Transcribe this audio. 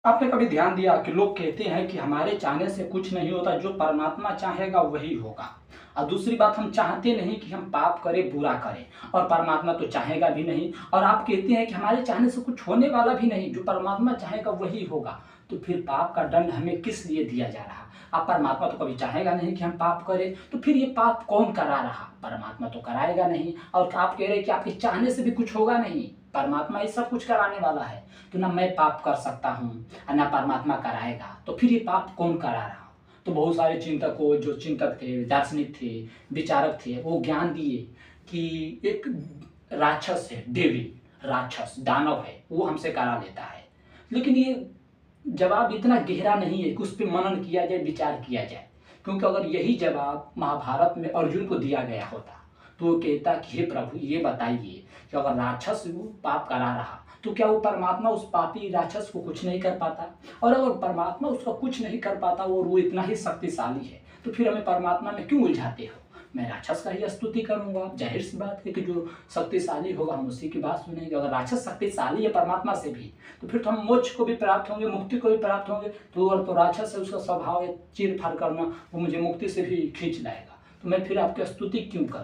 आपने कभी ध्यान दिया कि लोग कहते हैं कि हमारे चाहने से कुछ नहीं होता, जो परमात्मा चाहेगा वही होगा। और दूसरी बात, हम चाहते नहीं कि हम पाप करें, बुरा करें, और परमात्मा तो चाहेगा भी नहीं। और आप कहते हैं कि हमारे चाहने से कुछ होने वाला भी नहीं, जो परमात्मा चाहेगा वही होगा। तो फिर पाप का दंड हमें किस लिए दिया जा रहा? अब परमात्मा तो कभी चाहेगा नहीं कि हम पाप करें, तो फिर ये पाप कौन करा रहा? परमात्मा तो कराएगा नहीं। और आप कह रहे हैं कि आपके चाहने से भी कुछ होगा नहीं, परमात्मा ही सब कुछ कराने वाला है। तो ना मैं पाप कर सकता हूँ और ना परमात्मा कराएगा, तो फिर ये पाप कौन करा रहा? तो बहुत सारे चिंतकों, जो चिंतक थे, दार्शनिक थे, विचारक थे, वो ज्ञान दिए कि एक राक्षस है, देवी राक्षस दानव है, वो हमसे करा लेता है। लेकिन ये जवाब इतना गहरा नहीं है कि उस पर मनन किया जाए, विचार किया जाए। क्योंकि अगर यही जवाब महाभारत में अर्जुन को दिया गया होता तो वो कहता कि हे प्रभु, ये बताइए कि अगर राक्षस वो पाप करा रहा तो क्या वो परमात्मा उस पापी राक्षस को कुछ नहीं कर पाता? और अगर परमात्मा उसका कुछ नहीं कर पाता और वो इतना ही शक्तिशाली है, तो फिर हमें परमात्मा में क्यों उलझाते हो? मैं राक्षस का ही स्तुति करूंगा। जाहिर सी बात है कि जो शक्तिशाली होगा हम उसी की बात सुनेंगे। अगर राक्षस शक्तिशाली है परमात्मा से भी, तो फिर तो हम मोक्ष को भी प्राप्त होंगे, मुक्ति को भी प्राप्त होंगे। तो अगर तो राक्षस है, उसका स्वभाव है चीर फाड़ करना, वो मुझे मुक्ति से भी खींच लाएगा, तो मैं फिर आपकी स्तुति क्यों करूँ?